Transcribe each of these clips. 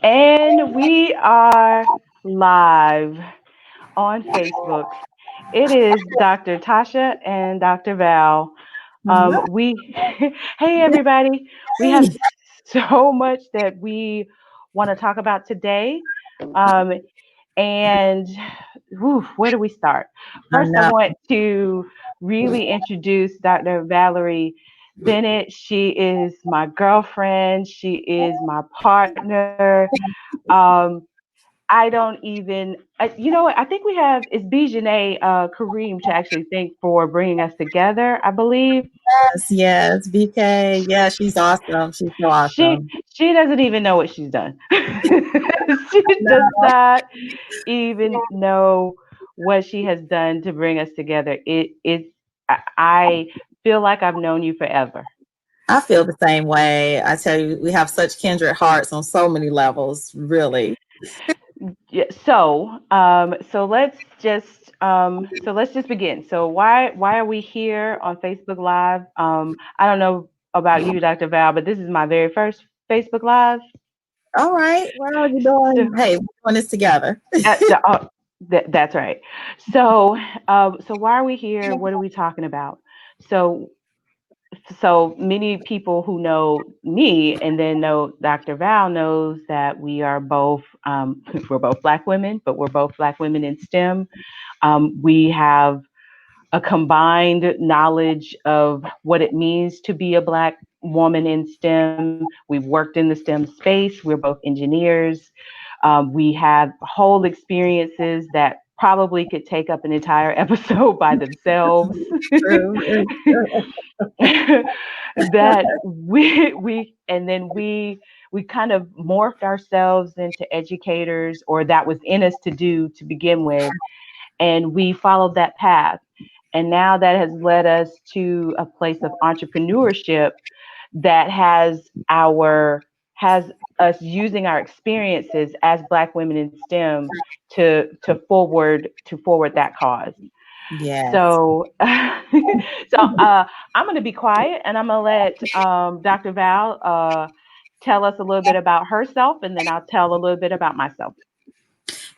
And we are live on Facebook. It is Dr. Tasha and Dr. Val. We, hey everybody, we have Yay! so much that we want to talk about today. Um, and where do we start? I First, I know. want to really introduce Dr. Valerie Bennett. She is my girlfriend. She is my partner. Um, I don't even, you know what? I think we have, it's Bijane Kareem to actually thank for bringing us together, I believe. Yes, yes, BK. Yeah, she's awesome. She's so She awesome. she doesn't even know what she's done. She does not even know what she has done to bring us together. I feel like I've known you forever. I feel the same way. I tell you, we have such kindred hearts on so many levels, really. Yeah, so let's just begin. So why are we here on Facebook Live? I don't know about you, Dr. Val, but this is my very first Facebook Live. All right. Well, you're So, doing, hey, we're doing this together. that's right. So why are we here? What are we talking about? So so many people who know me and then know Dr. Val knows that we are both we're both Black women, but we're both Black women in STEM. We have a combined knowledge of what it means to be a Black woman in STEM. We've worked in the STEM space. We're both engineers. We have whole experiences that probably could take up an entire episode by themselves. True. That we and then we kind of morphed ourselves into educators, or that was in us to do to begin with, and we followed that path, and now that has led us to a place of entrepreneurship that has us using our experiences as Black women in STEM to forward that cause. Yes. So, I'm going to be quiet and I'm going to let Dr. Val tell us a little bit about herself, and then I'll tell a little bit about myself.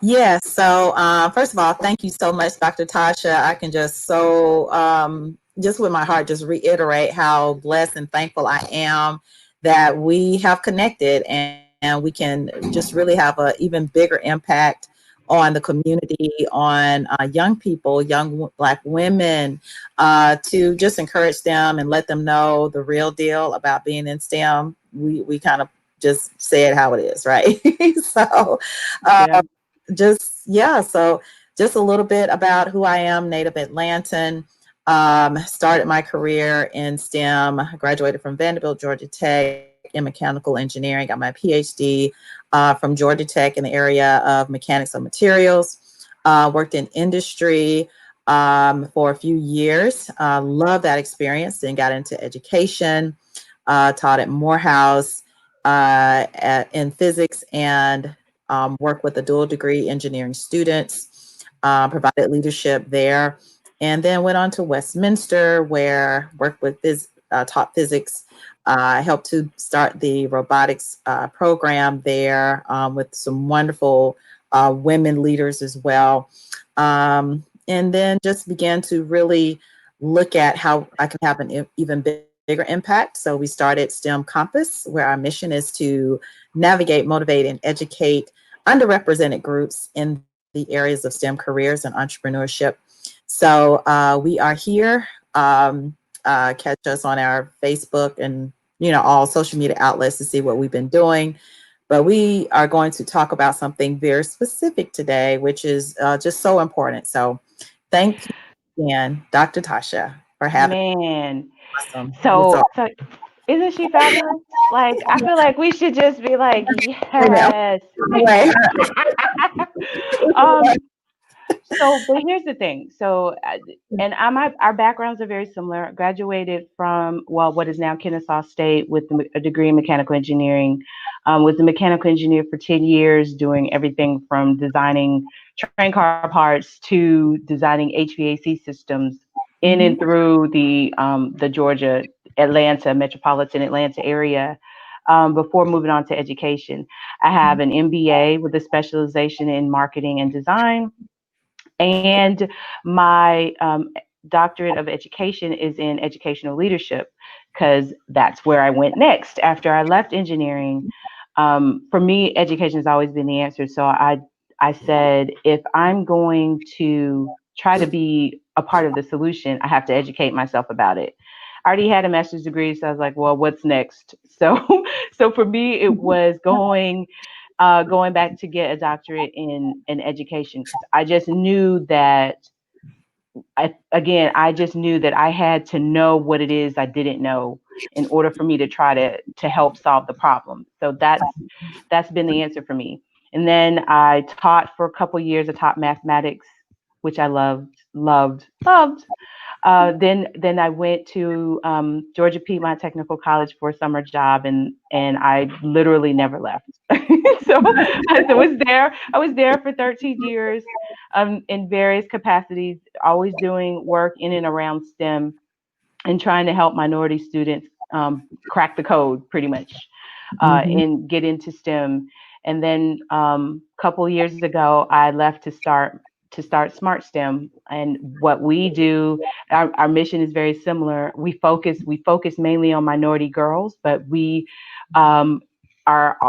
Yes. So, first of all, thank you so much, Dr. Tasha. I can just with my heart, just reiterate how blessed and thankful I am that we have connected and we can just really have a even bigger impact on the community, on young people, young Black women, to just encourage them and let them know the real deal about being in STEM. We kind of just say it how it is, right? So, Yeah. just yeah, so just a little bit about who I am. Native Atlantan. Started my career in STEM. Graduated from Vanderbilt, Georgia Tech in mechanical engineering. Got my PhD from Georgia Tech in the area of mechanics of materials. Worked in industry for a few years. Loved that experience. Then got into education. Taught at Morehouse in physics and worked with the dual degree engineering students, provided leadership there, and then went on to Westminster where worked with taught physics. Helped to start the robotics program there with some wonderful women leaders as well. And then just began to really look at how I can have an even bigger impact. So we started STEM Compass, where our mission is to navigate, motivate, and educate underrepresented groups in the areas of STEM careers and entrepreneurship. So we are here. Catch us on our Facebook and all social media outlets to see what we've been doing. But we are going to talk about something very specific today, which is just so important. So thank you again, Dr. Tasha, for having Man. us. Awesome. So isn't she fabulous? Like, I feel like we should just be like, yes. Anyway, um, but here's the thing. And our backgrounds are very similar. I graduated from, well, what is now Kennesaw State with a degree in mechanical engineering. Was a mechanical engineer for 10 years, doing everything from designing train car parts to designing HVAC systems in and Mhm. through the Georgia, Atlanta, metropolitan Atlanta area. before moving on to education. I have an MBA with a specialization in marketing and design, and my doctorate of education is in educational leadership, because that's where I went next after I left engineering. For me, education has always been the answer. So I said, if I'm going to try to be a part of the solution, I have to educate myself about it. I already had a master's degree, so I was like, well, what's next? So, so for me, it was going back to get a doctorate in education, because I just knew that I just knew that I had to know what it is I didn't know in order for me to try to help solve the problem. So that's been the answer for me. And then I taught for a couple of years. I taught mathematics, which I loved. Then I went to Georgia Piedmont Technical College for a summer job, and I literally never left. So I was there for 13 years, in various capacities, always doing work in and around STEM and trying to help minority students crack the code, pretty much, Mm-hmm. and get into STEM. And then a couple of years ago, I left to start Smart STEM. And what we do, our mission is very similar. We focus mainly on minority girls, but um,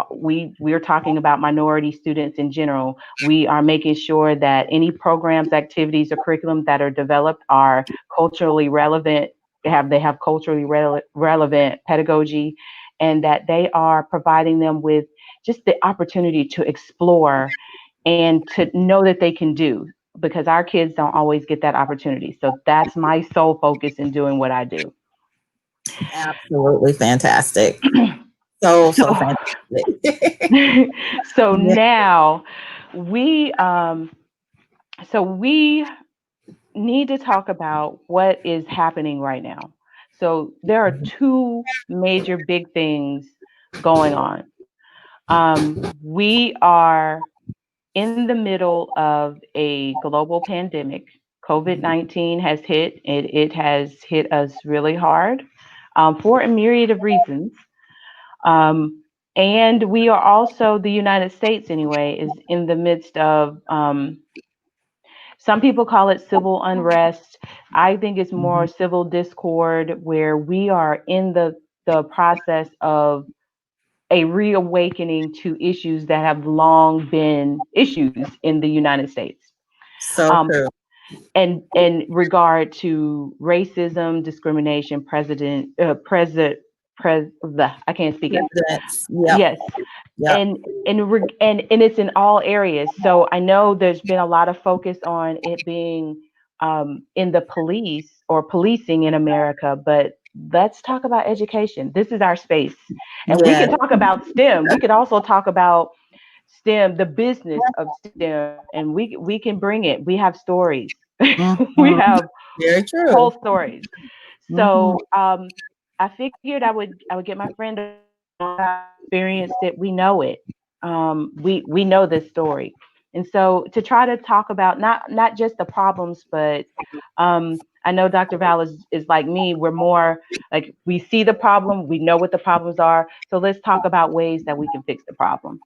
we're talking about minority students in general. We are making sure that any programs, activities, or curriculum that are developed are culturally relevant. They have culturally relevant pedagogy, and that they are providing them with just the opportunity to explore and to know that they can do, because our kids don't always get that opportunity. So that's my sole focus in doing what I do. Absolutely fantastic. So, So so fantastic. so Yeah. now we we need to talk about what is happening right now. So there are two major big things going on. We are in the middle of a global pandemic. COVID-19 has hit. It has hit us really hard, for a myriad of reasons. Um, and we are also, the United States anyway, is in the midst of, some people call it civil unrest. I think it's more Mhm. civil discord, where we are in the process of a reawakening to issues that have long been issues in the United States. So Um, true. and in regard to racism, discrimination, I can't speak it. Presidents. Yep. Yes, Yep. and it's in all areas. So I know there's been a lot of focus on it being in the police or policing in America, but let's talk about education. This is our space, and we Yeah. can talk about STEM. We could also talk about STEM, the business of STEM, and we can bring it. We have stories. We Mhm. have Very whole true. stories. Hmm. So I figured I would get my friend on. Experienced it. We know it. We know this story, and so to try to talk about not just the problems, but I know Dr. Val is like me. We're more like, we see the problem, we know what the problems are. So let's talk about ways that we can fix the problem.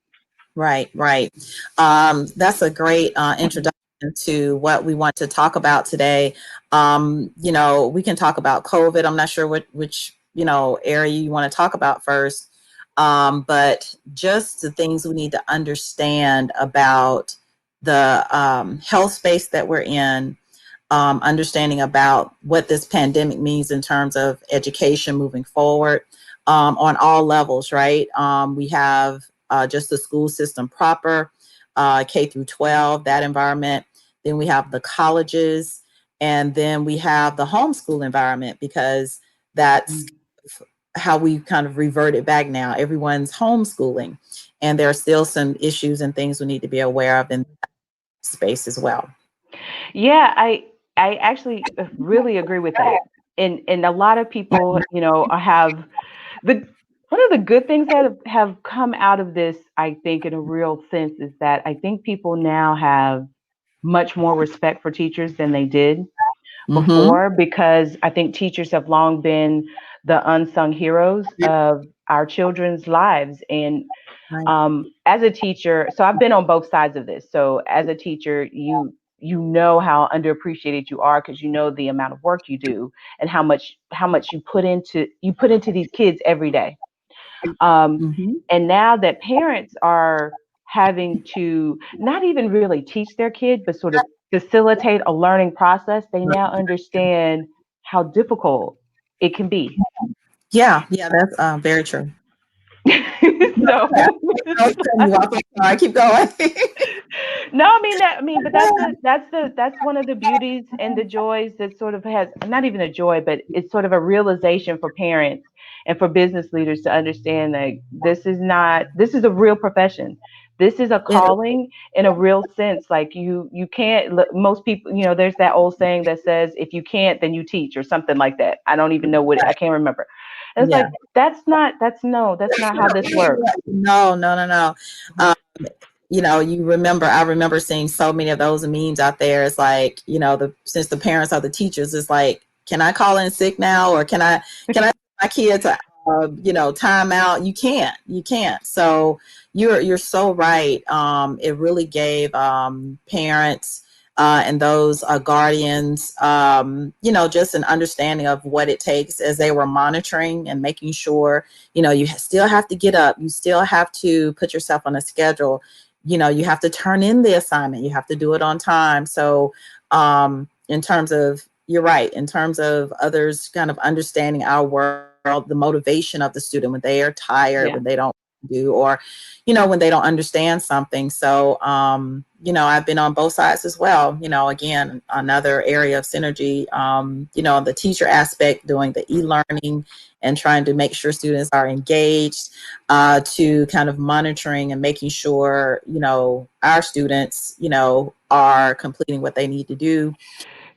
Right, right. That's a great introduction to what we want to talk about today. We can talk about COVID. I'm not sure which area you want to talk about first, but just the things we need to understand about the health space that we're in, understanding about what this pandemic means in terms of education moving forward, on all levels, right? We have just the school system proper, K through 12, that environment. Then we have the colleges, and then we have the homeschool environment, because that's how we kind of reverted back now. Everyone's homeschooling, and there are still some issues and things we need to be aware of in that space as well. Yeah, I actually really agree with that. And a lot of people, have the one of the good things that have come out of this, I think, in a real sense, is that I think people now have much more respect for teachers than they did Mm-hmm. before, because I think teachers have long been the unsung heroes of our children's lives. And Right. as a teacher, so I've been on both sides of this. So as a teacher, you know how underappreciated you are because you know the amount of work you do and how much you put into these kids every day. Um, Mm-hmm. and now that parents are having to not even really teach their kid, but sort of facilitate a learning process, they now understand how difficult it can be. Yeah, yeah, that's very true. So I was cutting you off. I'm sorry. Keep going. no, but that's one of the beauties and the joys that sort of has not even a joy, but it's sort of a realization for parents and for business leaders to understand that this is a real profession. This is a It, calling in a real sense. Like you can't, most people, there's that old saying that says, if you can't, then you teach or something like that. I don't even know I can't remember. And it's yeah. like, that's not how this works. No, no, no, no. Um, I remember seeing so many of those memes out there. It's like, since the parents are the teachers, it's like, can I call in sick now, or can I my kid to time out? You can't. So you're so right. It really gave parents and those guardians, just an understanding of what it takes as they were monitoring and making sure, you still have to get up. You still have to put yourself on a schedule. You have to turn in the assignment. You have to do it on time. So in terms of, you're right, in terms of others kind of understanding our world, the motivation of the student when they are tired, Yeah. when they don't do, or, when they don't understand something. So, I've been on both sides as well. Again, another area of synergy, the teacher aspect, doing the e-learning and trying to make sure students are engaged, to kind of monitoring and making sure, our students, are completing what they need to do.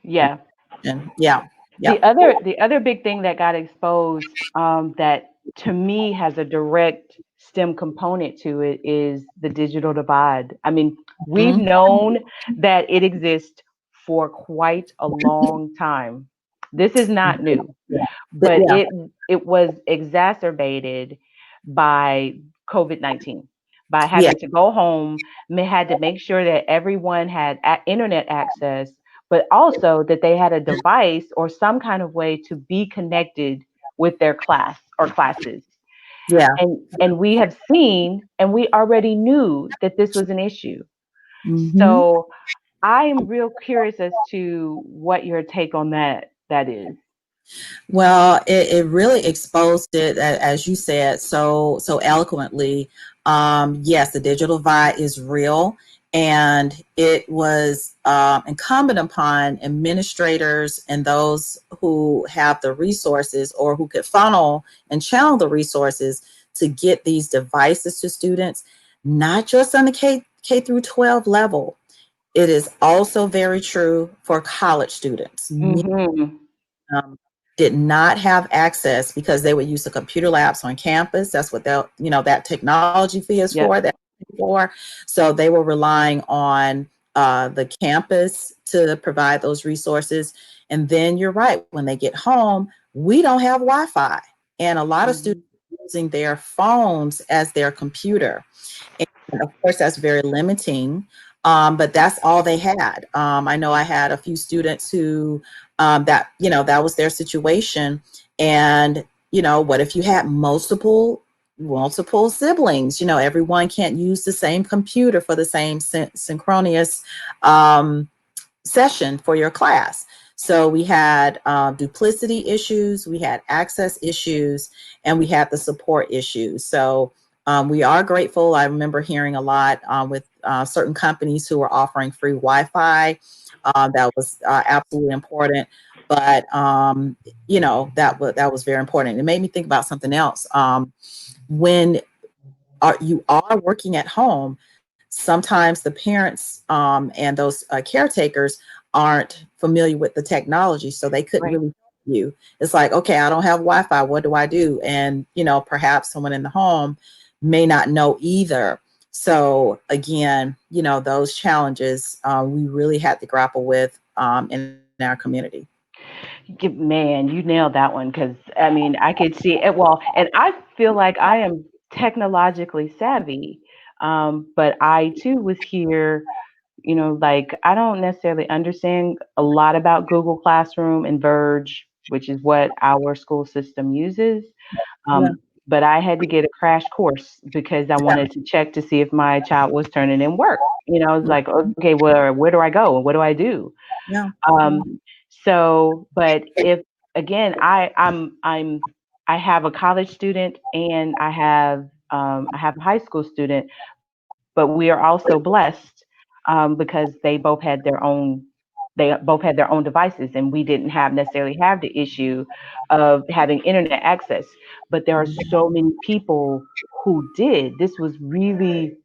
Yeah. And yeah, yeah, The other big thing that got exposed, that to me has a direct STEM component to it, is the digital divide. I mean, we've mhm, known that it exists for quite a long time. This is not new, yeah, but yeah, it was exacerbated by COVID-19, by yeah, having to go home, had to make sure that everyone had internet access, but also that they had a device or some kind of way to be connected with their class or classes. yeah. And we have seen, and we already knew that this was an issue. Hmm. So I am real curious as to what your take on that is. Well, it really exposed it, as you said so eloquently. Yes, the digital divide is real, and it was incumbent upon administrators and those who have the resources or who could funnel and channel the resources to get these devices to students, not just on the K through 12 level. It is also very true for college students. Hmm. um, did not have access because they would use the computer labs on campus. That's what that technology fee is for. Yep. That for. So they were relying on the campus to provide those resources. And then you're right, when they get home, we don't have Wi-Fi, and a lot of Hmm. students are using their phones as their computer. And of course, that's very limiting. But that's all they had. I know I had a few students who that was their situation. And what if you had multiple siblings? Everyone can't use the same computer for the same synchronous um, session for your class. So we had duplicity issues, we had access issues, and we had the support issues. So we are grateful. I remember hearing a lot with certain companies who were offering free Wi-Fi. That was absolutely important. But that was very important. It made me think about something else. When you are working at home, sometimes the parents and those caretakers aren't familiar with the technology, so they couldn't Right. really help you. It's like, okay, I don't have Wi-Fi. What do I do? And perhaps someone in the home may not know either. So again, those challenges we really had to grapple with in our community. Man, you nailed that one because I mean, I could see it. Well, and I feel like I am technologically savvy, but I too was here. Like I don't necessarily understand a lot about Google Classroom and Verge, which is what our school system uses. Yeah. But I had to get a crash course because I wanted to check to see if my child was turning in work. It's Yeah. like, okay, where do I go? What do I do? Yeah. Yeah. Um, but if again, I have a college student and I have a high school student, but we are also blessed because they both had their own devices, and we didn't have necessarily have the issue of having internet access. But there are so many people who did. This was really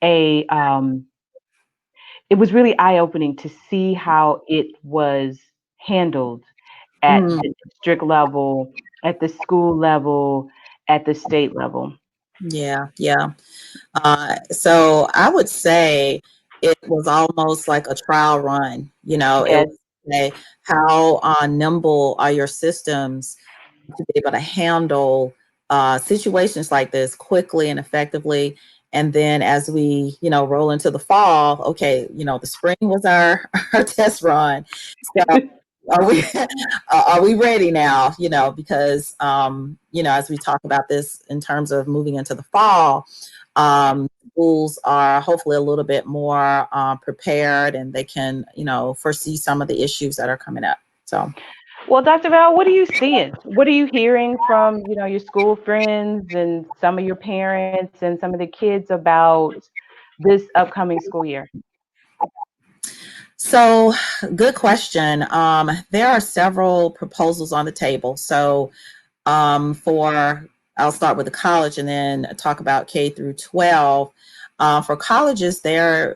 a it was really eye opening to see how it was handled at Mm, the district level, at the school level, at the state level. yeah. Yeah. So I would say it was almost like a trial run. It Yes. was say, how nimble are your systems to be able to handle situations like this quickly and effectively. And then as we, roll into the fall, okay, the spring was our, our test run. So are we are we ready now? Because as we talk about this in terms of moving into the fall, schools are hopefully a little bit more prepared, and they can, foresee some of the issues that are coming up. So. Well, Dr. Val, what are you seeing? What are you hearing from, your school friends and some of your parents and some of the kids about this upcoming school year? So, good question. There are several proposals on the table. So, for I'll start with the college and then talk about K through 12. For colleges, they're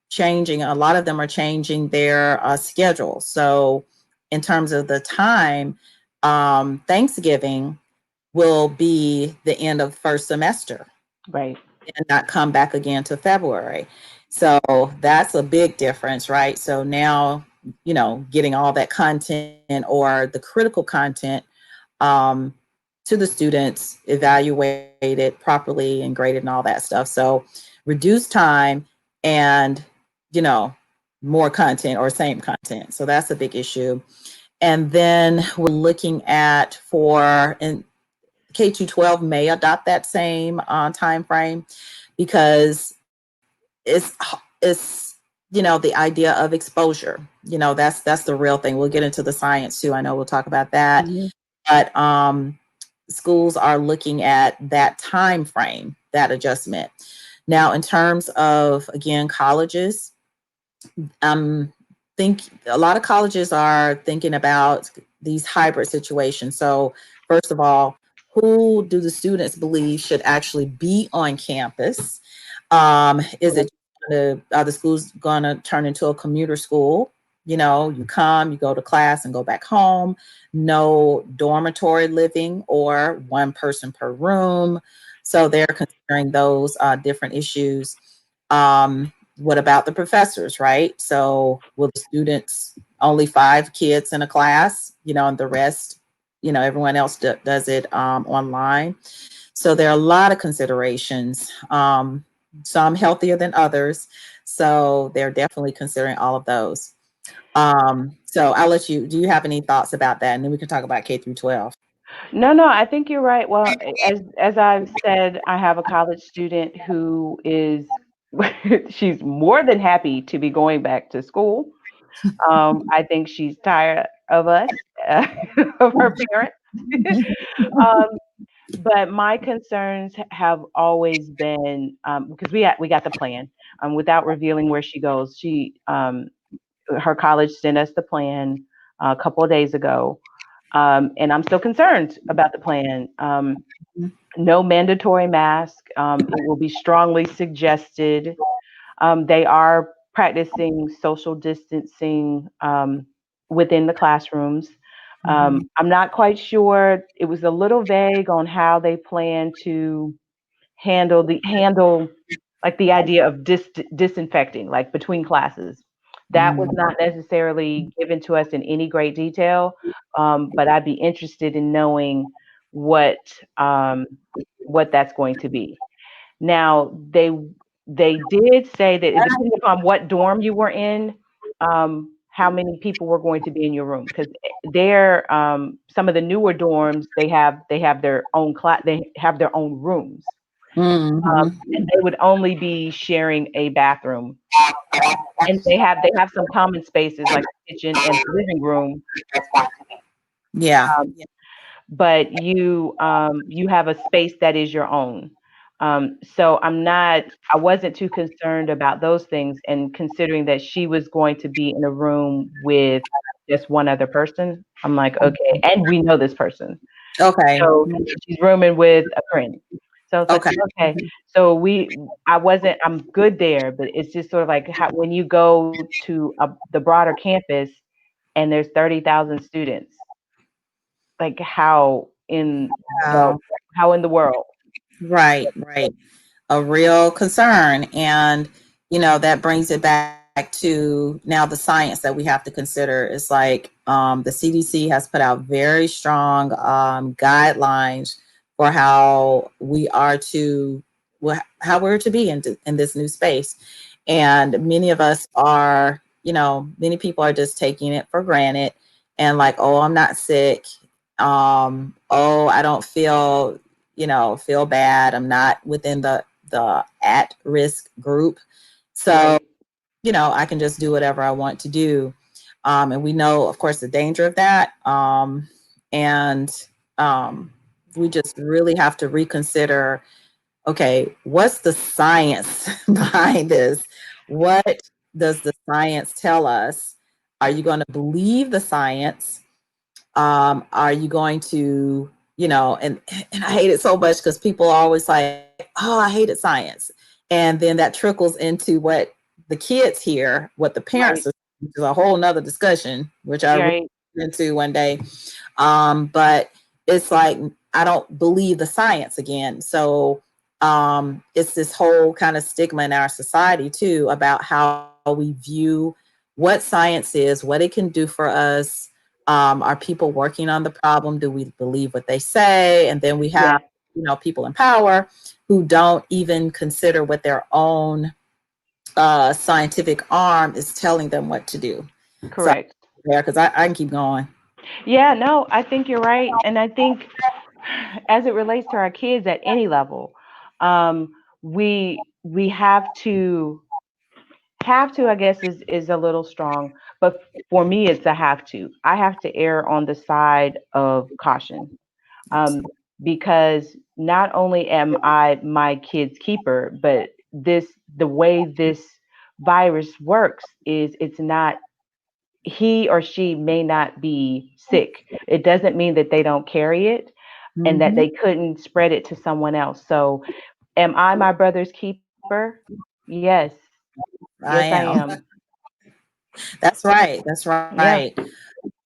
changing. A lot of them are changing their schedule. So, in terms of the time, Thanksgiving will be the end of first semester Right. and not come back again to February. So that's a big difference, right? So now, getting all that content or the critical content um, to the students, evaluated properly and graded and all that stuff. So reduce time and, you know, more content or same content. So that's a big issue. And then we're looking at and K to 12 may adopt that same time frame because it's the idea of exposure. That's the real thing. We'll get into the science too. I know we'll talk about that, Mhm. but schools are looking at that time frame, that adjustment. Now, in terms of again colleges, think a lot of colleges are thinking about these hybrid situations. So, first of all, who do the students believe should actually be on campus? Is it are the schools going to turn into a commuter school? You come, you go to class, and go back home. No dormitory living or one person per room. So they're considering those different issues. What about the professors, right? So will the students only 5 kids in a class, and the rest, everyone else does it online. So there are a lot of considerations, some healthier than others. So they're definitely considering all of those. So I'll let you, do you have any thoughts about that? And then we can talk about K through 12. No, no, I think you're right. Well, as I've said, I have a college student who is she's more than happy to be going back to school. I think she's tired of us, of her parents. um, but my concerns have always been because we got the plan. Without revealing where she goes, her college sent us the plan a couple of days ago, and I'm still concerned about the plan. No mandatory mask. It will be strongly suggested. They are practicing social distancing within the classrooms. Mhm. I'm not quite sure. It was a little vague on how they plan to handle like the idea of disinfecting, like between classes. That was not necessarily given to us in any great detail, but I'd be interested in knowing what um, what that's going to be. Now, they did say that it depended upon what dorm you were in, how many people were going to be in your room. Because they're some of the newer dorms, they have their own class, they have their own rooms, Mm-hmm. and they would only be sharing a bathroom. And they have some common spaces like the kitchen and the living room, Yeah. um, but you have a space that is your own. So I wasn't too concerned about those things, and considering that she was going to be in a room with just one other person, I'm like, okay, and we know this person, Okay. so she's rooming with a friend. So it's like, Okay. okay, so I'm good there, but it's just sort of like how, when you go to the broader campus and there's 30,000 students, like Wow. how in the world? Right. Right. A real concern. And, that brings it back to now the science that we have to consider is like the CDC has put out very strong guidelines for how we are to, how we're to be in this new space. And many of us are, many people are just taking it for granted and like, oh, I'm not sick. Oh, I don't feel bad. I'm not within the at risk group. So, Right. I can just do whatever I want to do. And we know, of course, the danger of that. And um, we just really have to reconsider, okay, what's the science behind this? What does the science tell us? Are you going to believe the science? Are you going to, and I hate it so much because people are always like, oh, I hated science. And then that trickles into what the kids hear, what the parents Right. are, which is a whole nother discussion, which I really Right. get into one day. But it's like, I don't believe the science again. So it's this whole kind of stigma in our society too about how we view what science is, what it can do for us. Are people working on the problem? Do we believe what they say? And then we have, Yeah. people in power who don't even consider what their own scientific arm is telling them what to do. So, Correct. yeah, because I can keep going. Yeah, no, I think you're right. And I think as it relates to our kids at any level, um, we have to, I guess, is a little strong, but for me it's a have to. I have to err on the side of caution. Um, because not only am I my kid's keeper, but the way this virus works is it's not, he or she may not be sick. It doesn't mean that they don't carry it and that Mhm. they couldn't spread it to someone else. So, am I my brother's keeper? Yes. Yes, I I am. am. That's right. That's Yeah. right.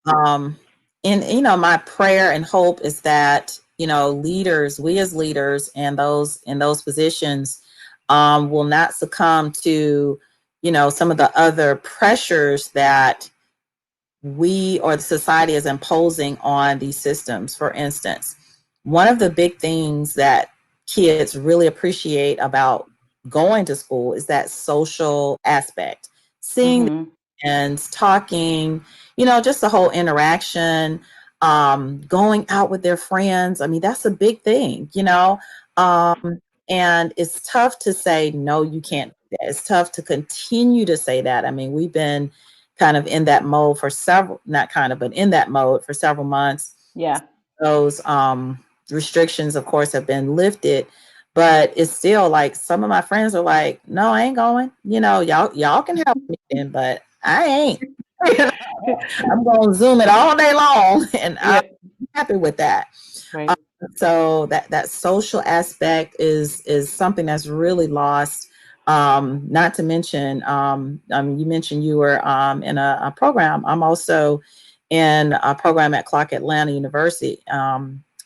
Um, and my prayer and hope is that leaders, we as leaders, and those in those positions, will not succumb to some of the other pressures that we or the society is imposing on these systems. For instance, one of the big things that kids really appreciate about going to school is that social aspect, seeing Mhm. and talking, just the whole interaction, going out with their friends. I mean, that's a big thing, and it's tough to say, no, you can't do that. It's tough to continue to say that. I mean, we've been kind of in that mode for several, not kind of, but in that mode for several months. Yeah. Those restrictions, of course, have been lifted, but it's still like some of my friends are like, "No, I ain't going. Y'all can help me then, but I ain't. I'm going to Zoom it all day long, and I'm Yep. happy with that." Right. So that social aspect is something that's really lost. Not to mention, you mentioned you were in a program. I'm also in a program at Clark Atlanta University,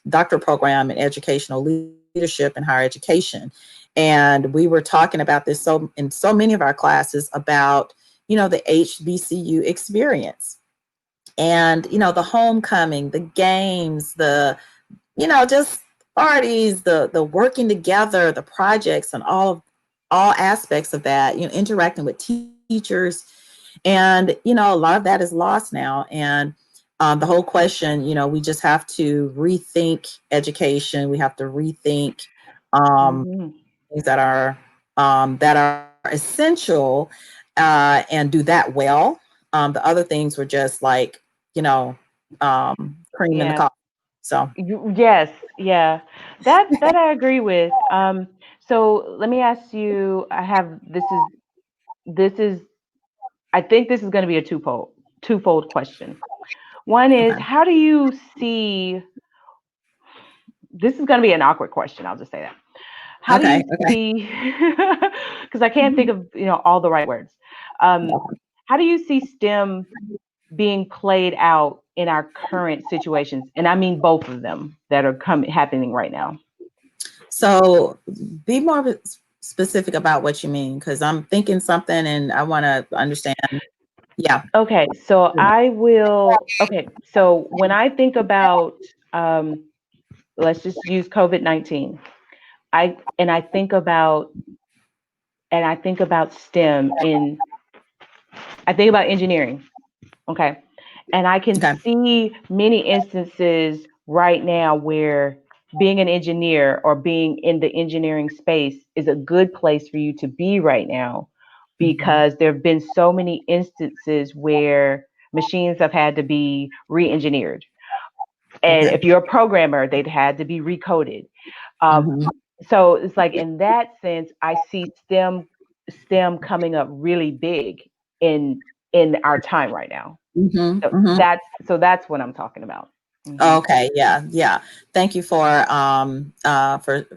doctoral program in educational leadership and higher education. And we were talking about this in so many of our classes about the HBCU experience. And, the homecoming, the games, just parties, the working together, the projects, and all aspects of that, interacting with teachers. And, a lot of that is lost now. And the whole question, we just have to rethink education. We have to rethink things that are essential, and do that well. The other things were just like, cream in the Yeah. coffee. So Yes. Yeah. That I agree with. So let me ask you. I have this is I think this is going to be a twofold question. One is, okay, how do you see? This is going to be an awkward question. I'll just say that. How do you okay, okay. see? Because I can't think of all the right words. Um, how do you see STEM being played out in our current situations? And I mean both of them that are happening right now. So be more specific about what you mean, because I'm thinking something and I want to understand. Yeah. Okay, so I will. Okay, so when I think about, um, let's just use COVID-19. I think about STEM in I think about engineering. Okay, and I can Okay. see many instances right now where being an engineer or being in the engineering space is a good place for you to be right now, Mhm. because there have been so many instances where machines have had to be re-engineered, and Okay. if you're a programmer, they've had to be recoded. um, Mhm. so it's like, in that sense, I see STEM coming up really big in our time right now. Mhm. So Mhm. that's what I'm talking about. Hmm. Okay, yeah, yeah. Thank you for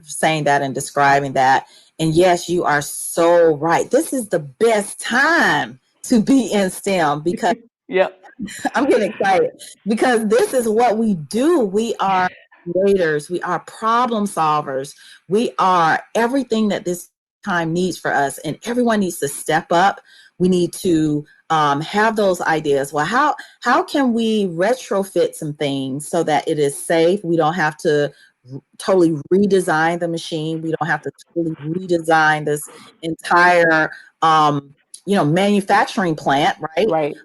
saying that and describing that. And yes, you are so right. This is the best time to be in STEM because Yep. I'm getting excited because this is what we do. We are creators, we are problem solvers, we are everything that this time needs for us, and everyone needs to step up. We need to have those ideas. Well, how can we retrofit some things so that it is safe? We don't have to totally redesign the machine. We don't have to totally redesign this entire manufacturing plant, right? Right.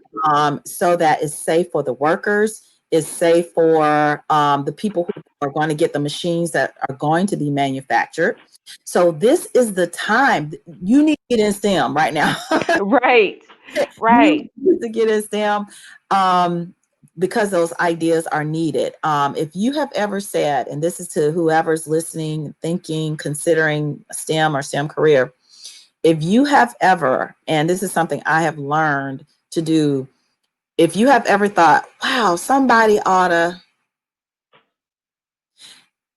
So that it's safe for the workers, it's safe for the people who are going to get the machines that are going to be manufactured. So this is the time you need to get in STEM right now. Right. You Right. need to get in STEM because those ideas are needed. If you have ever said, and this is to whoever's listening, thinking, considering STEM or STEM career, if you have ever, and this is something I have learned to do, if you have ever thought, wow, somebody ought to,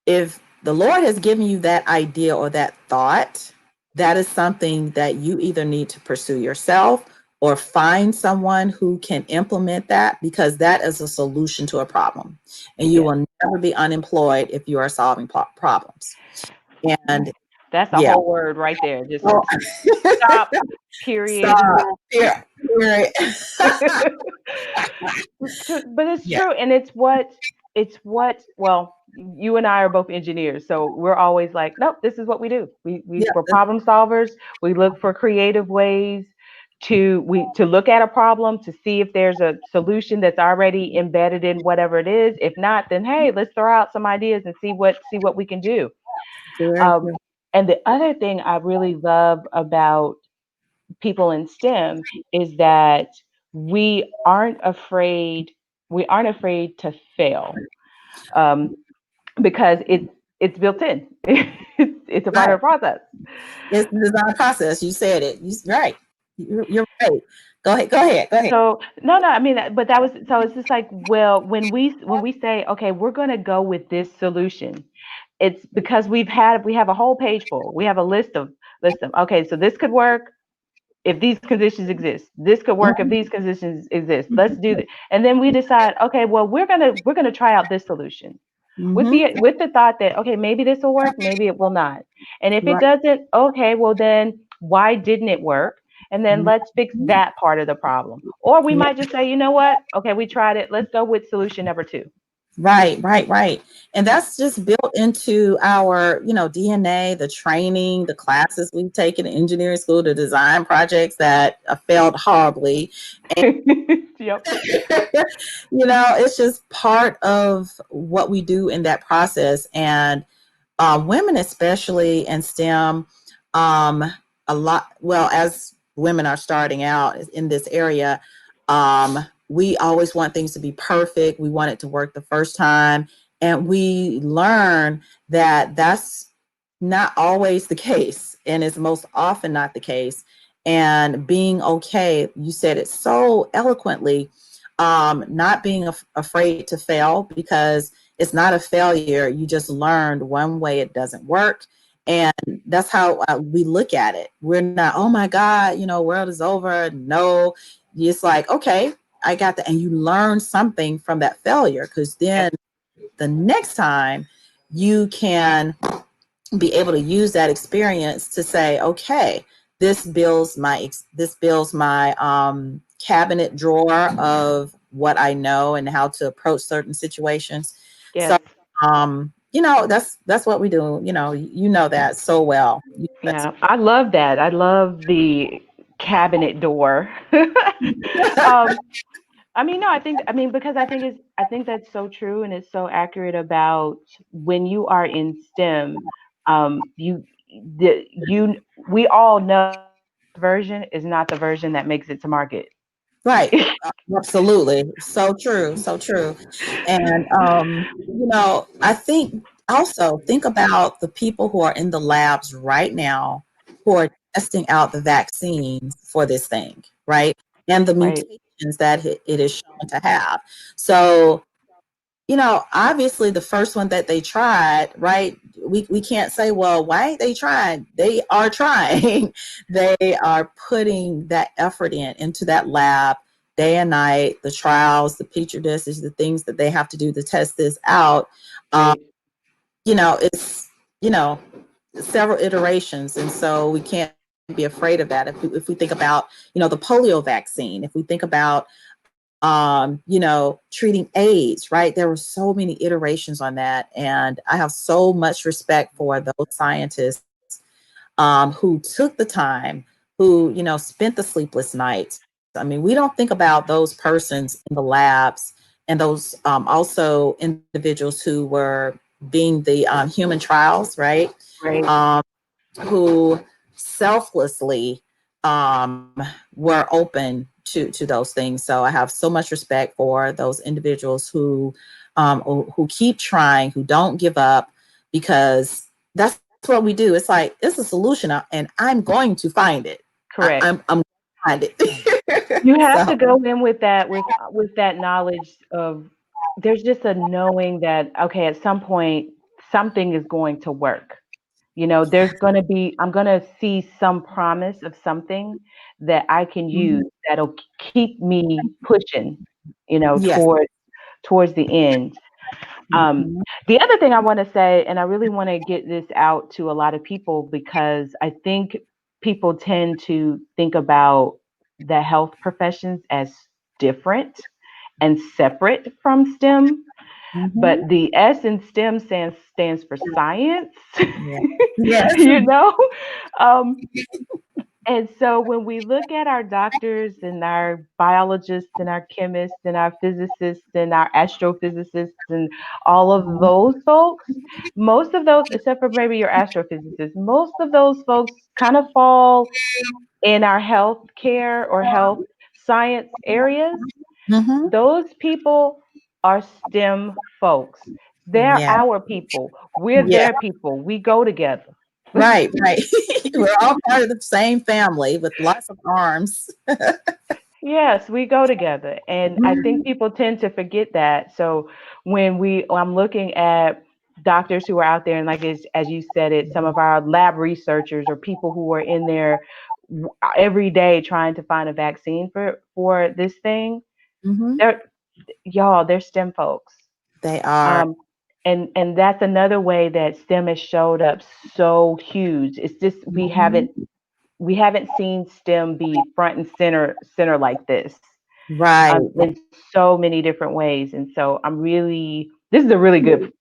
if the Lord has given you that idea or that thought, that is something that you either need to pursue yourself or find someone who can implement that, because that is a solution to a problem. And you Yes. will never be unemployed if you are solving problems. And That's a yeah. whole word right there. Just Oh, stop. Period. stop. Yeah. Yeah. But it's Yeah. true, and it's what. Well, you and I are both engineers, so we're always like, nope, this is what we do. Yeah. We're problem solvers. We look for creative ways to look at a problem to see if there's a solution that's already embedded in whatever it is. If not, then hey, let's throw out some ideas and see what we can do. Very Um, good. and the other thing I really love about people in STEM is that we aren't afraid we aren't afraid to fail, um, because it's built in. It's a part Right. of the process. It's the design process. You said it. Right. You're right. Go ahead. Go ahead. Go ahead. So no, I mean, but that was, so it's just like, well, when we say, okay, we're going to go with this solution, it's because we have a whole page full. We have a list of, okay, so this could work if these conditions exist. This could work if these conditions exist. Let's do that. And then we decide, okay, well, we're gonna try out this solution with Mm-hmm. the thought that, okay, maybe this will work, maybe it will not. And if it Right. doesn't, okay, well then why didn't it work? and then let's fix that part of the problem. Or we might just say, you know what? Okay, we tried it. Let's go with solution number two. Right, right, right. And that's just built into our, DNA, the training, the classes we've taken in engineering school, the design projects that failed horribly. Yep. It's just part of what we do in that process. And women, especially in STEM, um, a lot, well, as women are starting out in this area, we always want things to be perfect. We want it to work the first time. And we learn that that's not always the case. And it's most often not the case. And being okay, you said it so eloquently, not being afraid to fail, because it's not a failure. You just learned one way it doesn't work. And that's how we look at it. We're not, oh my God, world is over. No, it's like, okay, I got that. And you learn something from that failure, because then the next time you can be able to use that experience to say, okay, this builds my cabinet drawer of what I know and how to approach certain situations. So Yes. that's what we do. You know that so well. Yeah. I love that. I love the cabinet door. um, no, because I think that's so true and it's so accurate about when you are in STEM, you you we all know version is not the version that makes it to market. Right. Absolutely. So true. So true. And, I think about the people who are in the labs right now who are testing out the vaccines for this thing, right? And the Right. mutations that it is shown to have. So, obviously the first one that they tried, right? We can't say, well, why ain't they trying? They are trying. They are putting that effort into that lab day and night, the trials, the petri dishes, the things that they have to do to test this out. Um, Right. it's, several iterations. And so we can't be afraid of that. If we think about, the polio vaccine, if we think about treating AIDS, right? There were so many iterations on that. And I have so much respect for those scientists who took the time, who, spent the sleepless nights. I mean, we don't think about those persons in the labs and those also individuals who were being the human trials, right? Right. Um, who selflessly were open to those things. So I have so much respect for those individuals who keep trying, who don't give up, because that's what we do. It's like it's a solution, and I'm going to find it. Correct. I'm going to find it. You have to So go in with that with that knowledge of there's just a knowing that okay, at some point something is going to work. There's going to be I'm going to see some promise of something that I can mhm, use that'll keep me pushing, yes. towards the end. Um, Mhm, the other thing I want to say, and I really want to get this out to a lot of people because I think people tend to think about the health professions as different and separate from STEM, mhm, but the S in STEM stands for science, yeah. Yes. you know? Um, and so when we look at our doctors and our biologists and our chemists and our physicists and our astrophysicists and all of those folks, most of those, except for maybe your astrophysicists, most of those folks kind of fall in our health care or health science areas. Mhm, Those people are STEM folks. They're yeah. our people. We're Yeah. their people. We go together. Right, right. We're all part of the same family with lots of arms. Yes, we go together. And I think Mhm, people tend to forget that. So I'm looking at doctors who are out there and like as you said it, some of our lab researchers or people who are in there every day trying to find a vaccine for this thing. mhm. They're they're STEM folks. They are. Um, and that's another way that STEM has showed up so huge. It's just Mhm, we haven't seen STEM be front and center like this, Right. in so many different ways. And so I'm really, this is a really good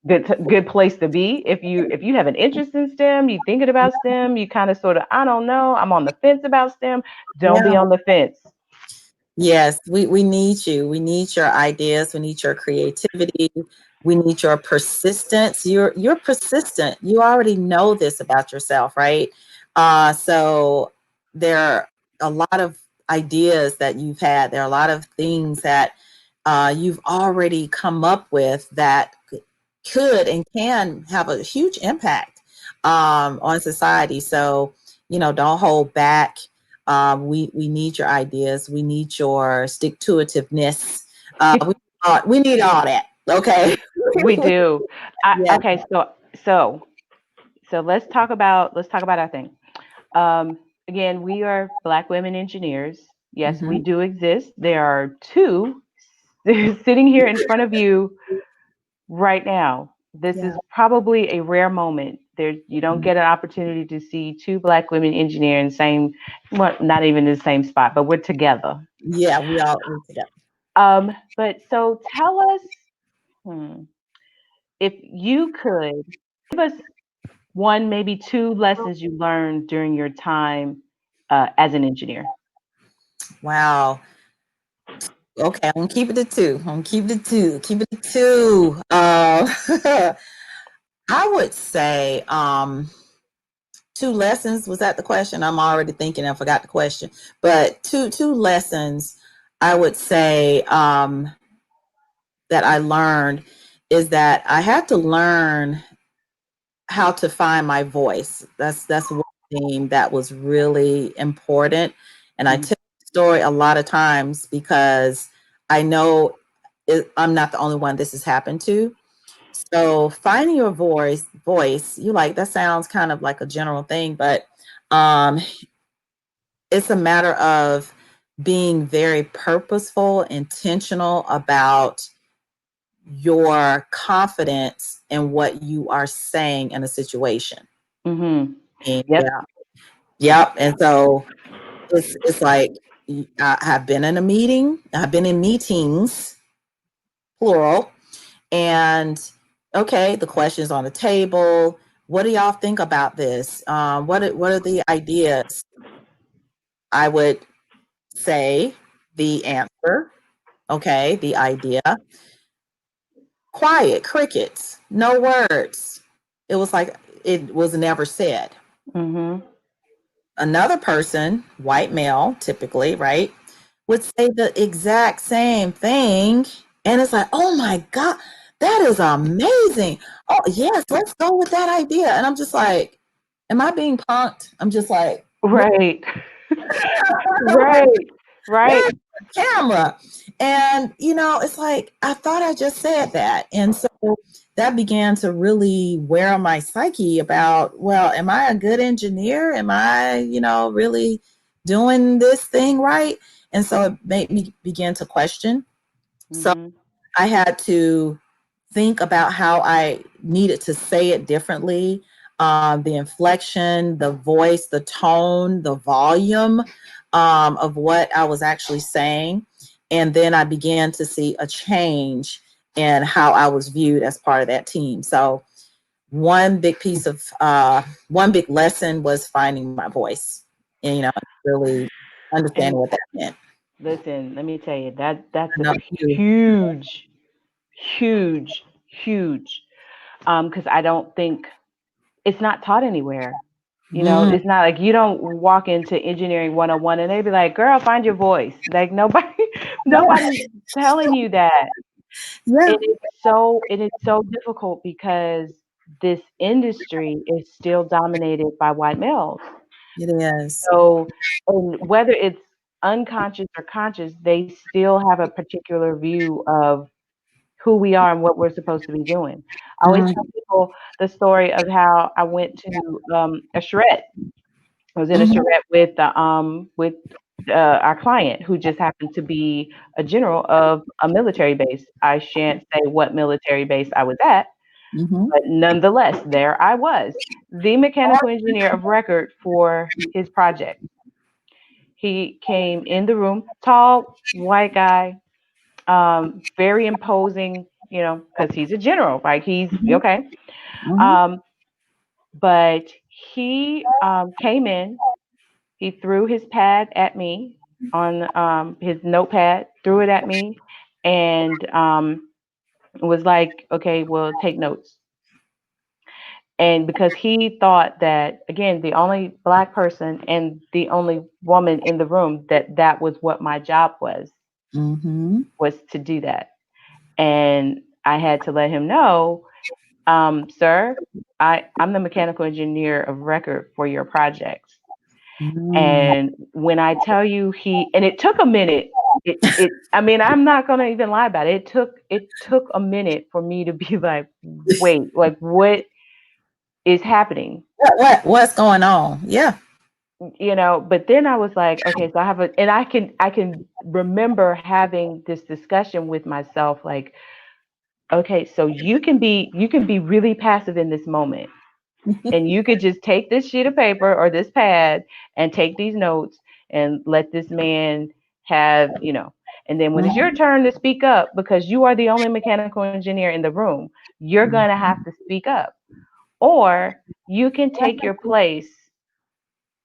place to be if you have an interest in STEM, you thinking about STEM, you kind of sort of, I don't know, I'm on the fence about STEM. Don't be Yeah. on the fence. Yes, we need you. We need your ideas. We need your creativity. We need your persistence. You're persistent. You already know this about yourself, right? So there are a lot of ideas that you've had. There are a lot of things that you've already come up with that could and can have a huge impact on society. So, don't hold back. We need your ideas. We need your stick to itiveness. We need all that. Okay. We do. Yeah. Okay, so so let's talk about our thing. Again, we are Black women engineers. Yes, we Hmm. do exist. There are two sitting here in front of you right now. This Yeah. is probably a rare moment. There, you don't get an opportunity to see two Black women engineer in the same, well, not even in the same spot, but we're together. Yeah. We together. But so tell us, hmm, if you could give us one, maybe two lessons you learned during your time as an engineer. Wow. Okay. I'm gonna keep it to two. I'm gonna keep it to two. Keep it to two. I would say two lessons. Was that the question? I'm already thinking I forgot the question. But two lessons I would say that I learned is that I had to learn how to find my voice. That's one thing that was really important. And I Mm, tell the story a lot of times because I know I'm not the only one this has happened to. So finding your voice, you like that sounds kind of like a general thing, but um, it's a matter of being very purposeful, intentional about your confidence in what you are saying in a situation. mm-hmm. And Yep. yeah, yep. And so it's like I have been in a meeting, I've been in meetings, plural, and okay, the question's on the table. What do y'all think about this? What are the ideas? I would say the answer, okay, the idea. Quiet, crickets, no words. It was like it was never said. Mm-hmm. Another person, white male typically, right, would say the exact same thing. And it's like, oh my God, that is amazing. Oh, yes, let's go with that idea. And I'm just like, am I being punked? I'm just like, what? Right. Right. Right. Where's the camera? And, it's like, I thought I just said that. And so that began to really wear on my psyche about, well, am I a good engineer? Am I, really doing this thing right? And so it made me begin to question. So Mm-hmm. I had to think about how I needed to say it differently, the inflection, the voice, the tone, the volume of what I was actually saying. And then I began to see a change in how I was viewed as part of that team. So one big lesson was finding my voice and, really understanding And what that meant. listen, let me tell you that that's I a know you. huge, huge, huge. Because I don't think it's not taught anywhere. You know, Mm, it's not like you don't walk into engineering 101 and they be like, girl, find your voice. Like nobody nobody's telling you that. yeah, It is so difficult because this industry is still dominated by white males. it is. So, and whether it's unconscious or conscious, they still have a particular view of who we are and what we're supposed to be doing. I always Mm, tell people the story of how I went to a charrette. I was in a mhm. charrette with our client who just happened to be a general of a military base. I shan't say what military base I was at, Mm-hmm. But nonetheless, there I was, the mechanical engineer of record for his project. He came in the room, tall, white guy, very imposing, because he's a general, like he's okay. Mm-hmm. Um, but he came in, he threw his pad at me on his notepad, threw it at me, and was like, okay, well, take notes. And because he thought that, again, the only black person and the only woman in the room, that was what my job Mm-hmm. was to do that. And I had to let him know, sir, I'm the mechanical engineer of record for your project. Mm-hmm. And when I tell you and it took a minute, I mean, I'm not gonna even lie about it. It took a minute for me to be like, wait, like what is happening? What's going on? Yeah. But then I was like, okay, so and I can remember having this discussion with myself, like, okay, so you can be really passive in this moment, and you could just take this sheet of paper or this pad and take these notes and let this man have, and then when it's your Mhm. turn to speak up, because you are the only mechanical engineer in the room, you're going to have to speak up. Or you can take your place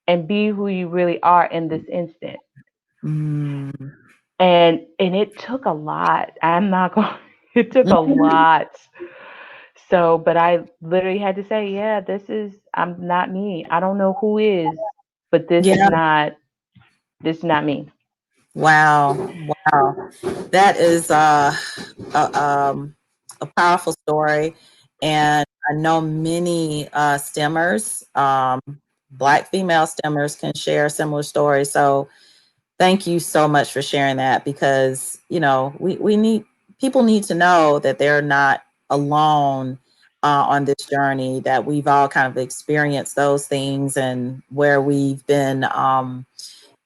and be who you really are in this instant. Mm. And it took a lot. I'm not going it took a lot. So, but I literally had to say, yeah, I'm not me. I don't know who is, but Yeah. this is not me. Wow. Wow. That is a, a powerful story. And I know many STEMers, Black female STEMers, can share similar stories. So thank you so much for sharing that, because, we need, people need to know that they're not alone on this journey, that we've all kind of experienced those things, and where we've been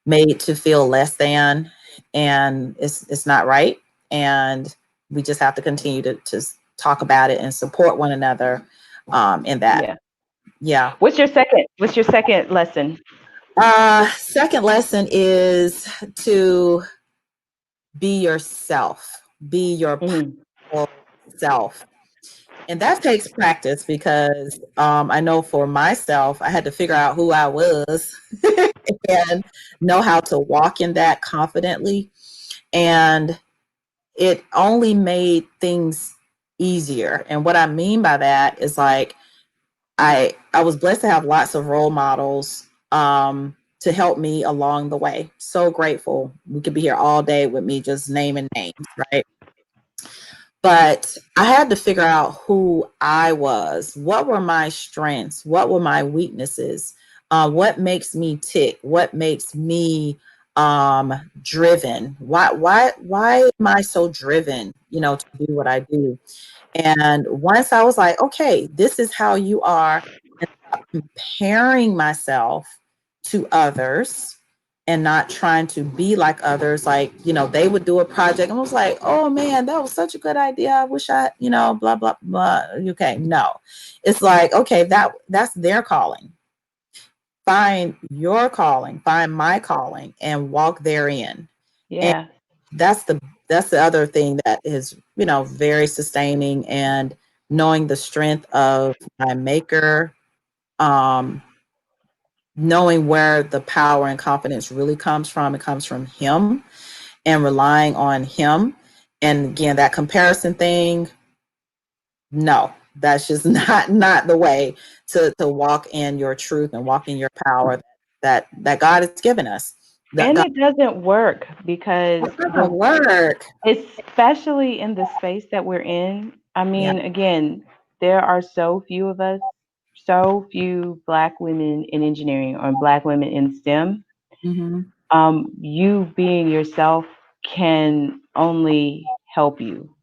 made to feel less than, and it's not right. And we just have to continue to talk about it and support one another in that. Yeah. Yeah. What's your second lesson? Second lesson is to be yourself, be your Hmm. powerful self. And that takes practice, because I know for myself, I had to figure out who I was and know how to walk in that confidently. And it only made things easier. And what I mean by that is, like, I was blessed to have lots of role models to help me along the way. So grateful. We could be here all day with me just naming names, right? But I had to figure out who I was. What were my strengths? What were my weaknesses? What makes me tick? What makes me driven? Why am I so driven, to do what I do? And once I was like, okay, this is how you are, and stop comparing myself to others and not trying to be like others. Like, they would do a project and I was like, oh man, that was such a good idea. I wish blah, blah, blah. Okay, no. It's like, okay, that's their calling. Find your calling, find my calling, and walk therein. And Yeah. that's the other thing that is, very sustaining. And knowing the strength of my maker, um knowing where the power and confidence really comes from, it comes from him, and relying on him. And again, that comparison thing, no, that's just not the way to walk in your truth and walk in your power that God has given us. That And God it doesn't work because doesn't work. especially in the space that we're in. I Yeah. mean, again, there are so few of us, so few Black women in engineering or Black women in STEM. Mm-hmm. You being yourself can only help you.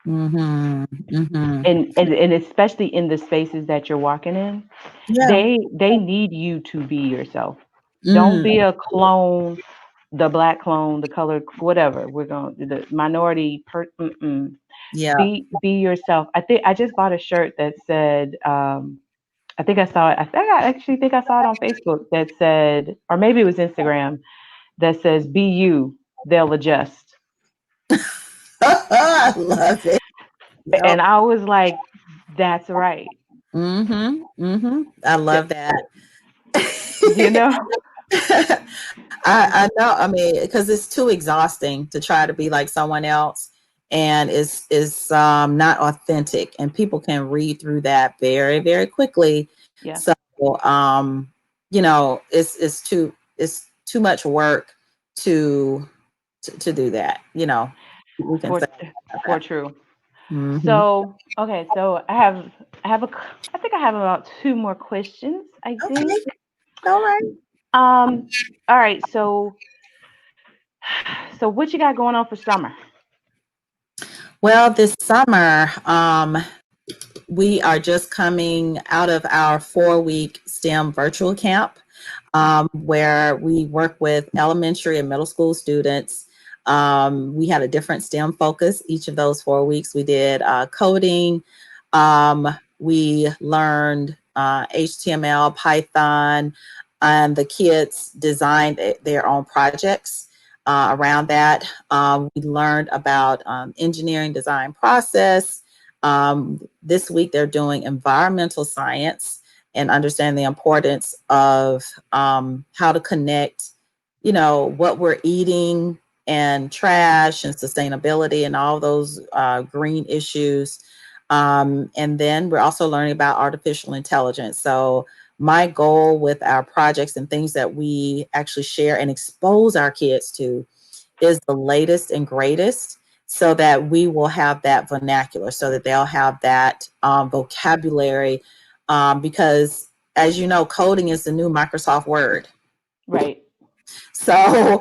Mm-hmm. Mm-hmm. And especially in the spaces that you're walking in, Yeah. they need you to be yourself. Don't Mm. be a clone. the black clone, the color, whatever. We're going the minority. Yeah. Be yourself. I think I just bought a shirt that said. I think I saw it. I think I actually think I saw it on Facebook that said, or maybe it was Instagram that says, "Be you, they'll adjust." I love it. Yep. And I was like, "That's right." Mm-hmm. Mm-hmm. I love that. You know? I know. I mean, because it's too exhausting to try to be like someone else, and it's not authentic, and people can read through that very very quickly. Yeah, So it's too much work to to do that. We can for say for that. true. Hmm. So okay, so I have a I think I have about two more questions. I Okay. think. All right. Um. All right. So what you got going on for summer? Well, this summer, we are just coming out of our 4-week STEM virtual camp, where we work with elementary and middle school students. We had a different STEM focus each of those 4 weeks. We did coding. We learned HTML, Python, and the kids designed their own projects around that. We learned about engineering design process. This week they're doing environmental science and understand the importance of how to connect, what we're eating and trash and sustainability and all those green issues. And then we're also learning about artificial intelligence. So my goal with our projects and things that we actually share and expose our kids to is the latest and greatest, so that we will have that vernacular, so that they'll have that vocabulary, because as you know, coding is the new Microsoft Word. Right. So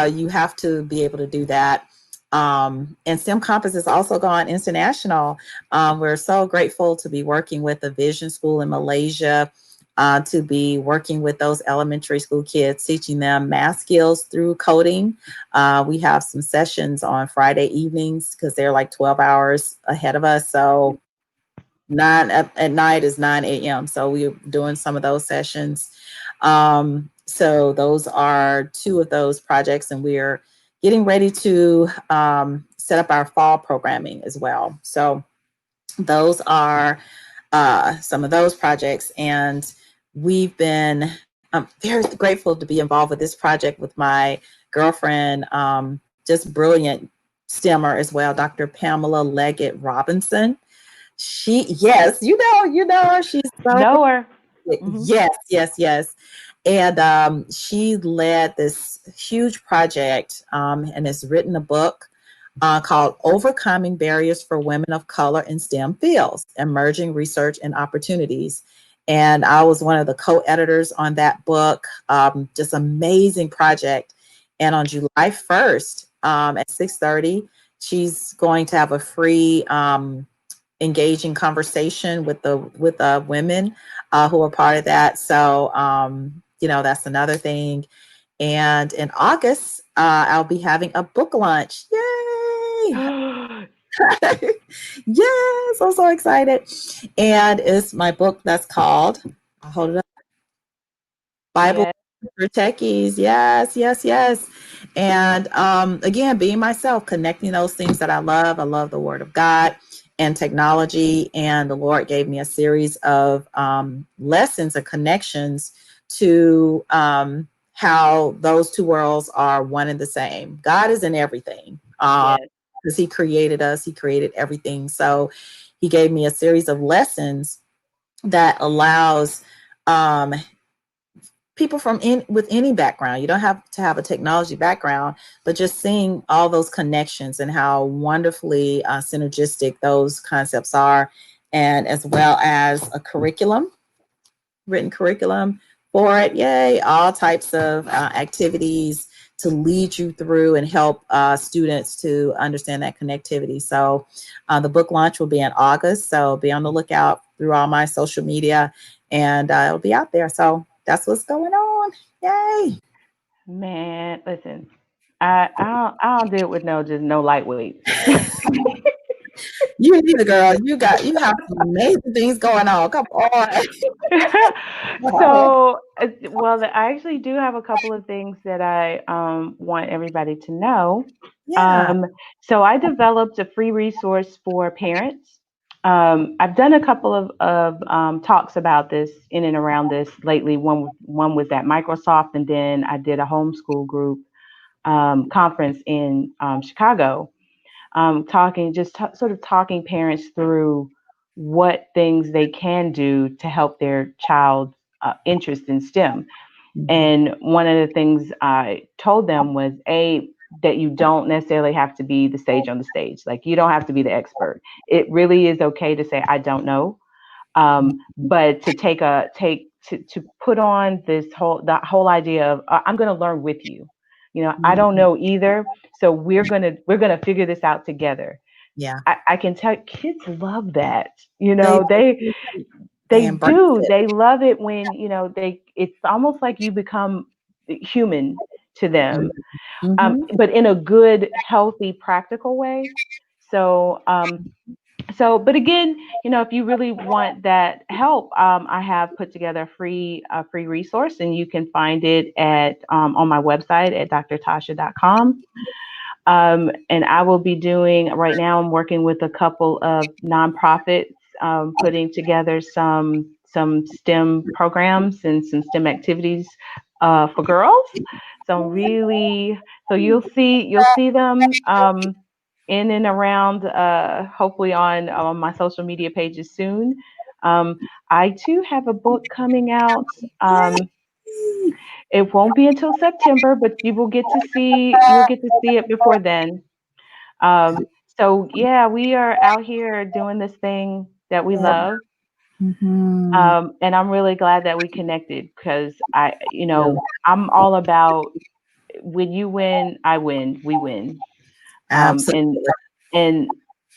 you have to be able to do that. And STEM Compass has also gone international. We're so grateful to be working with a vision school in Malaysia, to be working with those elementary school kids, teaching them math skills through coding. We have some sessions on Friday evenings because they're like 12 hours ahead of us. So 9 at night is 9 a.m. So we're doing some of those sessions. So those are two of those projects, and we're getting ready to set up our fall programming as well. So those are some of those projects, and we've been very grateful to be involved with this project with my girlfriend, just brilliant STEMmer as well, Dr. Pamela Leggett Robinson. Yes, her. She's so Know her. Hmm. yes, yes, yes. And she led this huge project, and has written a book called Overcoming Barriers for Women of Color in STEM Fields, Emerging Research and Opportunities. And I was one of the co-editors on that book. Just amazing project. And on July 1st, at 6:30, she's going to have a free engaging conversation with the women who are part of that. So that's another thing. And in August, I'll be having a book launch. Yay! Yes, I'm so excited. And it's my book that's called, I'll hold it up, Bible Yeah. for Techies. Yes, yes, yes. And again, being myself, connecting those things that I love. I love the Word of God and technology. And the Lord gave me a series of lessons and connections to how those two worlds are one and the same. God is in everything. Yes. Because He created us, He created everything. So He gave me a series of lessons that allows people with any background. You don't have to have a technology background, but just seeing all those connections and how wonderfully synergistic those concepts are, and as well as a written curriculum for it. Yay! All types of activities to lead you through and help students to understand that connectivity. So the book launch will be in August. So be on the lookout through all my social media, and it'll be out there. So that's what's going on. Yay! Man, listen, I don't deal with no lightweights. You need a girl. You have some amazing things going on. Come on. So, well, I actually do have a couple of things that I want everybody to know. Yeah. Um, so, I developed a free resource for parents. I've done a couple of talks about this in and around this lately. One was at Microsoft, and then I did a homeschool group conference in Chicago, talking just sort of talking parents through what things they can do to help their child's interest in STEM. Mhm. And one of the things I told them was that you don't necessarily have to be the sage on the stage. Like you don't have to be the expert. It really is okay to say I don't know, but to to put on the whole idea of I'm going to learn with you. You know, I don't Mhm. know either, so we're gonna figure this out together. Yeah. I can tell kids love that. You They know, they embrace do. it. They love it when it's almost like you become human to them, Mm-hmm. but in a good, healthy, practical way. So but again, if you really want that help, I have put together a free resource, and you can find it at on my website at drtasha.com. And I will be doing right now. I'm working with a couple of nonprofits, putting together some STEM programs and some STEM activities for girls. So really, so you'll see them in and around, hopefully on my social media pages soon. Um, I too have a book coming out. Um, Yay! it won't be until September, but you'll get to see it before then. So yeah, we are out here doing this thing that we Yeah. love. Mm-hmm. And I'm really glad that we connected because Yeah. I'm all about when you win, I win, we win. Um, and Absolutely. and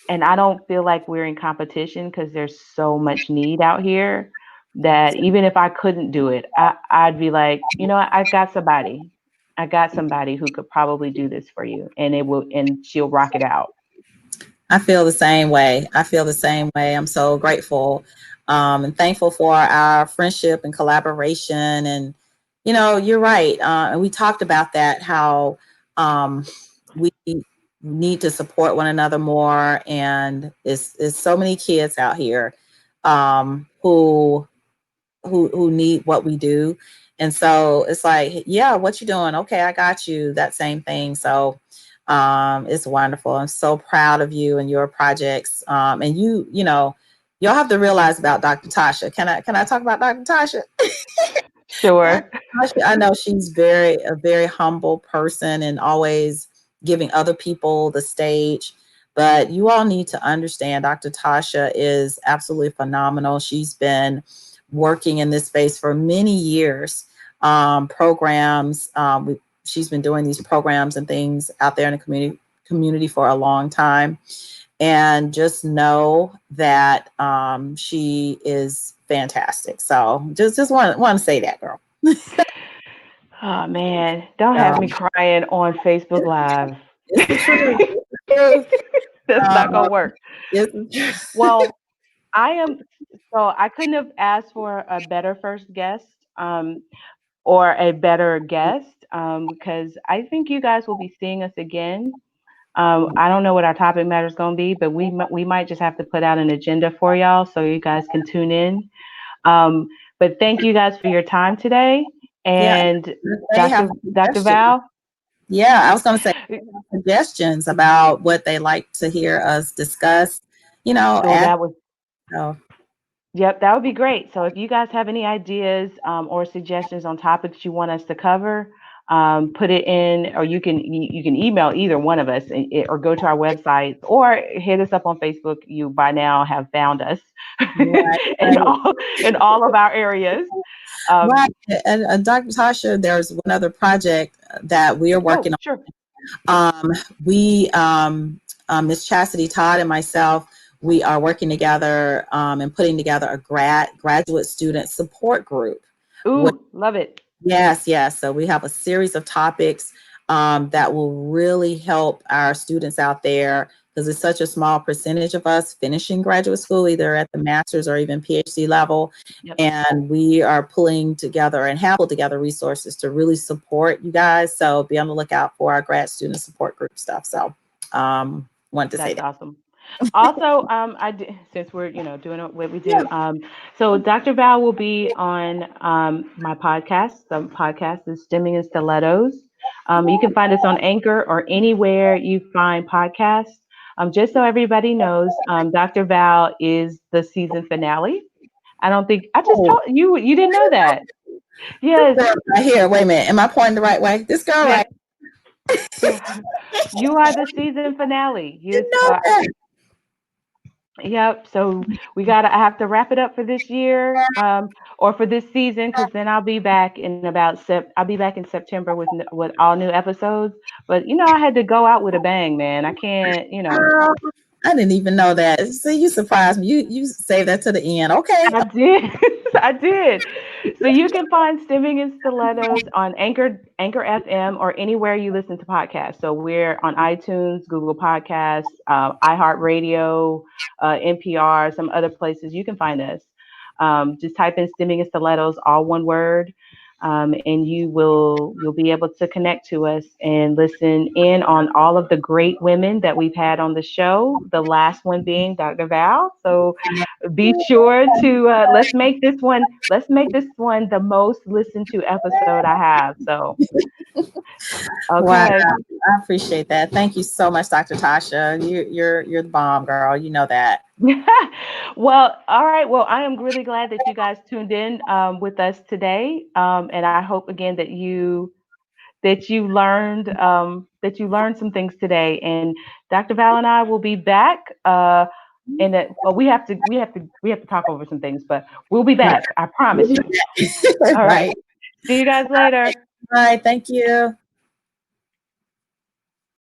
and I don't feel like we're in competition because there's so much need out here that even if I couldn't do it, I'd be like, I got somebody who could probably do this for you, and she'll rock it out. I feel the same way. I feel the same way. I'm so grateful and thankful for our friendship and collaboration. And, you're right. And we talked about that, how um, we need to support one another more. And it's so many kids out here who need what we do. And so it's like, yeah, what you doing? Okay, I got you. That same thing. So it's wonderful. I'm so proud of you and your projects. And y'all have to realize about Dr. Tasha. Can I talk about Dr. Tasha? Dr. Sure. Tasha, I know she's a very humble person and always giving other people the stage. But you all need to understand Dr. Tasha is absolutely phenomenal. She's been working in this space for many years. Programs, she's been doing these programs and things out there in the community for a long time. And just know that she is fantastic. So just want to say that, girl. Oh man, don't have me So crying on Facebook Live. it's the truth. It's the truth. That's not Um, gonna work. it's the truth. Well, I am I couldn't have asked for a better first guest, or a better guest, because I think you guys will be seeing us again. I don't know what our topic matter is going to be, but we might just have to put out an agenda for y'all so you guys can tune in. Um, but thank you guys for your time today, Yeah, and they have Dr. suggestions. Val. Yeah, I was going to say suggestions about what they like to hear us discuss. So Ask. that was So, Yep, that would be great. So if you guys have any ideas, or suggestions on topics you want us to cover, put it in, or you can email either one of us, or go to our website, or hit us up on Facebook. You by now have found us right, in right, all of our areas. right. Um, And Dr. Tasha, there's one other project that we are working oh, sure. on. We, Miss Chastity Todd and myself, we are working together and putting together a graduate student support group. Ooh, love it. Yes, yes. So we have a series of topics that will really help our students out there, because it's such a small percentage of us finishing graduate school, either at the master's or even PhD level. Yep. And we are pulling together and have pulled together resources to really support you guys. So be on the lookout for our grad student support group stuff. So wanted to say That's that. awesome. Also, since we're doing what we Yeah. do, so Dr. Val will be on my podcast. The podcast is Stimming and Stilettos. You can find us on Anchor or anywhere you find podcasts. Just so everybody knows, Dr. Val is the season finale. I don't think I just Oh, told you. You didn't know that. this Yes. girl right here. Wait a minute. Am I pointing the right way? This girl Yeah. right. Yeah. You are the season finale. You know that. Yep. So I have to wrap it up for this year, or for this season, because then I'll be back in I'll be back in September with with all new episodes. But I had to go out with a bang, man. I can't. Girl, I didn't even know that. See, you surprised me. You saved that to the end. Okay. I did. I did. So you can find Stimming and Stilettos on Anchor FM, or anywhere you listen to podcasts. So we're on iTunes, Google Podcasts, iHeartRadio, NPR, some other places. You can find us. Just type in Stimming and Stilettos, all one word, and you'll be able to connect to us and listen in on all of the great women that we've had on the show. The last one being Dr. Val. So be sure to let's make this one the most listened to episode I have. So Wow. okay. I appreciate that. Thank you so much, Dr. Tasha. You're the bomb, girl. You know that. Well, all right. Well, I am really glad that you guys tuned in with us today, and I hope again that you learned some things today. And Dr. Val and I will be back. Well, we have to talk over some things, but we'll be back. I promise you. All right. Right. See you guys later. All right. Thank you.